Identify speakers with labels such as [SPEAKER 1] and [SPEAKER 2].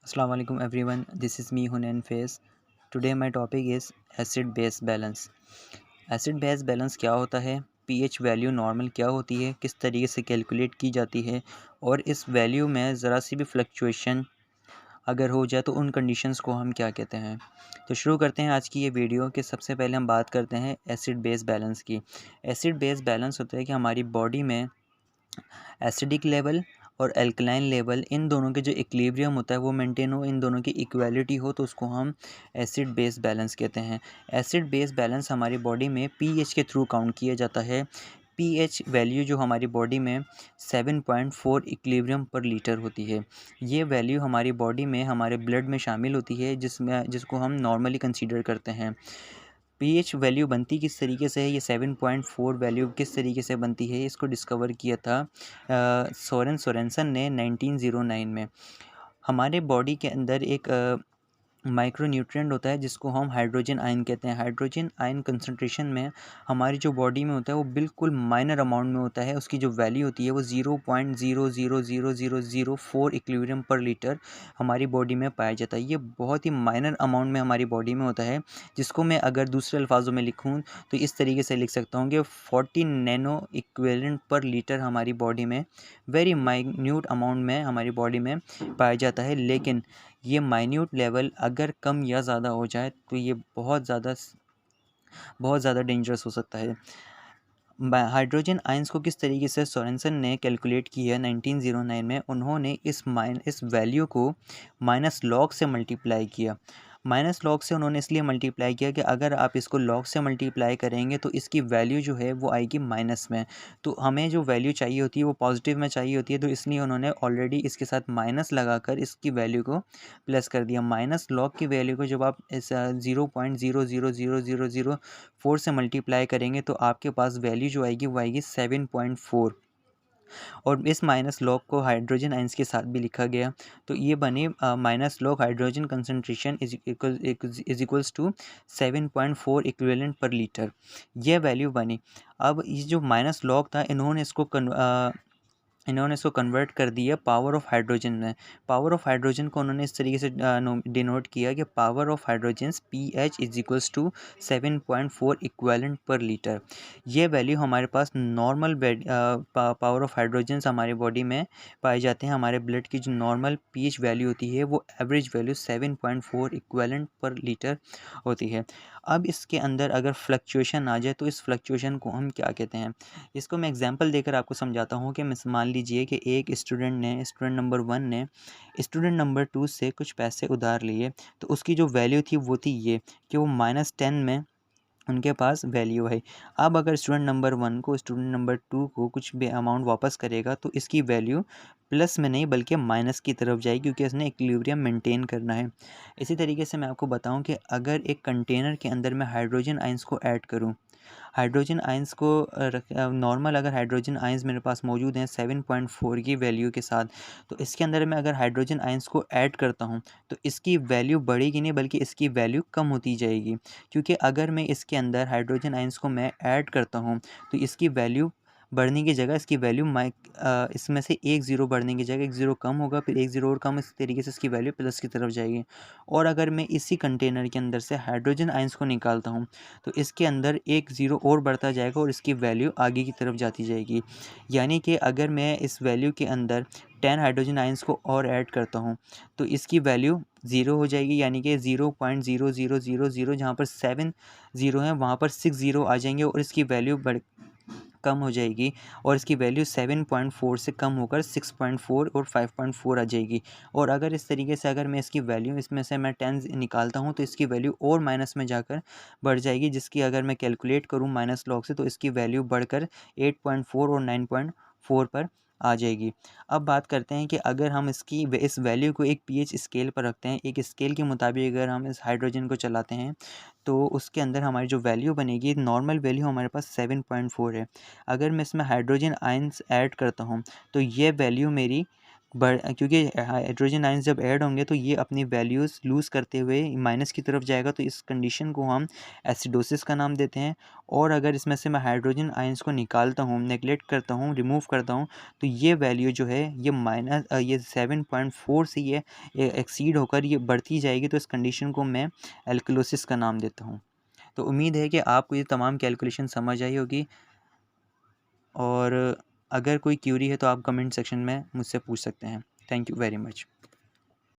[SPEAKER 1] Assalamu alaikum everyone. This is me Hunain Faiz. Today my topic is acid base balance. Acid base balance क्या होता है, pH value normal क्या होती है, किस तरीके से कैलकुलेट की जाती है और इस वैल्यू में ज़रा सी भी फ्लक्चुएशन अगर हो जाए तो उन कंडीशंस को हम क्या कहते हैं। तो शुरू करते हैं आज की ये वीडियो कि सबसे पहले हम बात करते हैं एसिड बेस बैलेंस की। एसिड बेस बैलेंस होता है कि हमारी बॉडी में एसिडिक लेवल और एल्कलाइन लेवल इन दोनों के जो इक्विलिब्रियम होता है वो मेंटेन हो, इन दोनों की इक्वालिटी हो तो उसको हम एसिड बेस बैलेंस कहते हैं। एसिड बेस बैलेंस हमारी बॉडी में पीएच के थ्रू काउंट किया जाता है। पीएच वैल्यू जो हमारी बॉडी में 7.4 इक्विलिब्रियम पर लीटर होती है। ये वैल्यू हमारी बॉडी में हमारे ब्लड में शामिल होती है जिसको हम नॉर्मली कंसीडर करते हैं। पीएच वैल्यू बनती किस तरीके से है, ये 7.4 वैल्यू किस तरीके से बनती है, इसको डिस्कवर किया था सोरेनसन ने 1909 में। हमारे बॉडी के अंदर एक माइक्रोन्यूट्रिएंट होता है जिसको हम हाइड्रोजन आयन कहते हैं। हाइड्रोजन आयन कंसंट्रेशन में हमारी जो बॉडी में होता है वो बिल्कुल माइनर अमाउंट में होता है। उसकी जो वैल्यू होती है वो 0.0000004 इक्विलिब्रियम पर लीटर हमारी बॉडी में पाया जाता है। ये बहुत ही माइनर अमाउंट में हमारी बॉडी में होता है, जिसको मैं अगर दूसरे अल्फाजों में लिखूँ तो इस तरीके से लिख सकता हूँ कि 40 नैनो इक्विवेलेंट पर लीटर हमारी बॉडी में वेरी माइन्यूट अमाउंट में हमारी बॉडी में पाया जाता है। लेकिन ये माइन्यूट लेवल अगर कम या ज़्यादा हो जाए तो ये बहुत ज़्यादा डेंजरस हो सकता है। हाइड्रोजन आयंस को किस तरीके से सोरेनसन ने कैलकुलेट किया 1909 में, उन्होंने इस वैल्यू को माइनस लॉग से मल्टीप्लाई किया। माइनस लॉग से उन्होंने इसलिए मल्टीप्लाई किया कि अगर आप इसको लॉग से मल्टीप्लाई करेंगे तो इसकी वैल्यू जो है वो आएगी माइनस में। तो हमें जो वैल्यू चाहिए होती है वो पॉजिटिव में चाहिए होती है, तो इसलिए उन्होंने ऑलरेडी इसके साथ माइनस लगाकर इसकी वैल्यू को प्लस कर दिया। माइनस लॉग की वैल्यू को जब आप इस 0.0000004 से मल्टीप्लाई करेंगे तो आपके पास वैल्यू जो आएगी वो आएगी 7.4। और इस माइनस लॉग को हाइड्रोजन आयंस के साथ भी लिखा गया, तो ये बने minus log hydrogen concentration is equals to 7.4 equivalent per litre, यह वैल्यू बनी। अब ये जो माइनस लॉग था इन्होंने इसको कन्वर्ट कर दिया पावर ऑफ हाइड्रोजन में। पावर ऑफ हाइड्रोजन को उन्होंने इस तरीके से डिनोट किया कि power of hydrogen pH is equals to 7.4 equivalent per litre. ये वैल्यू हमारे पास नॉर्मल पावर ऑफ हाइड्रोजन हमारे बॉडी में पाए जाते हैं। हमारे ब्लड की जो नॉर्मल पीएच वैल्यू होती है वो average value 7.4 equivalent per litre होती है। अब इसके अंदर अगर फ्लक्चुएशन आ जाए तो इस फ्लक्चुएशन को हम क्या कहते हैं, इसको मैं एग्जांपल देकर आपको समझाता हूँ कि मान लीजिए कि एक स्टूडेंट नंबर 1 ने स्टूडेंट नंबर 2 से कुछ पैसे उधार लिए, तो उसकी जो वैल्यू थी वो थी ये कि वो -10 में उनके पास वैल्यू है। अब अगर स्टूडेंट नंबर 1 को स्टूडेंट नंबर 2 को कुछ भी अमाउंट वापस करेगा तो इसकी वैल्यू प्लस में नहीं बल्कि माइनस की तरफ जाएगी, क्योंकि इसने इक्विलिब्रियम मेंटेन करना है। इसी तरीके से मैं आपको बताऊं कि अगर एक कंटेनर के अंदर मैं हाइड्रोजन आयंस को ऐड करूं, हाइड्रोजन आयंस को नॉर्मल अगर हाइड्रोजन आयंस मेरे पास मौजूद हैं 7.4 की वैल्यू के साथ, तो इसके अंदर मैं अगर हाइड्रोजन आयंस को ऐड करता हूं तो इसकी वैल्यू बढ़ेगी नहीं बल्कि इसकी वैल्यू कम होती जाएगी। क्योंकि अगर मैं इसके अंदर हाइड्रोजन आयंस को मैं ऐड करता हूं तो इसकी वैल्यू बढ़ने की जगह इसकी वैल्यू इसमें से एक ज़ीरो बढ़ने की जगह एक ज़ीरो कम होगा, फिर एक ज़ीरो और कम, इस तरीके से इसकी वैल्यू प्लस की तरफ जाएगी। और अगर मैं इसी कंटेनर के अंदर से हाइड्रोजन आयंस को निकालता हूँ तो इसके अंदर एक ज़ीरो और बढ़ता जाएगा और इसकी वैल्यू आगे की तरफ जाती जाएगी। यानी कि अगर मैं इस वैल्यू के अंदर 10 हाइड्रोजन आयंस को और ऐड करता हूँ तो इसकी वैल्यू ज़ीरो हो जाएगी, यानी कि 0.0000 जहाँ पर 7 ज़ीरो हैं वहाँ पर 6 ज़ीरो आ जाएंगे और इसकी वैल्यू कम हो जाएगी और इसकी वैल्यू 7.4 से कम होकर 6.4 और 5.4 आ जाएगी। और अगर इस तरीके से अगर मैं इसकी वैल्यू इसमें से मैं 10 निकालता हूँ तो इसकी वैल्यू और माइनस में जाकर बढ़ जाएगी, जिसकी अगर मैं कैलकुलेट करूँ माइनस लॉग से तो इसकी वैल्यू बढ़कर 8.4 और 9.4 पर आ जाएगी। अब बात करते हैं कि अगर हम इस वैल्यू को एक पीएच स्केल पर रखते हैं, एक स्केल के मुताबिक अगर हम इस हाइड्रोजन को चलाते हैं तो उसके अंदर हमारी जो वैल्यू बनेगी, नॉर्मल वैल्यू हमारे पास 7.4 है। अगर मैं इसमें हाइड्रोजन आयंस ऐड करता हूँ तो ये वैल्यू मेरी क्योंकि हाइड्रोजन आयंस जब ऐड होंगे तो ये अपनी वैल्यूज़ लूज़ करते हुए माइनस की तरफ जाएगा, तो इस कंडीशन को हम एसिडोसिस का नाम देते हैं। और अगर इसमें से मैं हाइड्रोजन आयंस को निकालता हूँ, नेगलेक्ट करता हूँ, रिमूव करता हूँ, तो ये वैल्यू जो है ये 7.4 से ये एक्सीड होकर ये बढ़ती जाएगी, तो इस कंडीशन को मैं एल्कलोसिस का नाम देता हूँ। तो उम्मीद है कि आपको ये तमाम कैलकुलेशन समझ आई होगी, और अगर कोई क्यूरी है तो आप कमेंट सेक्शन में मुझसे पूछ सकते हैं। Thank you very much.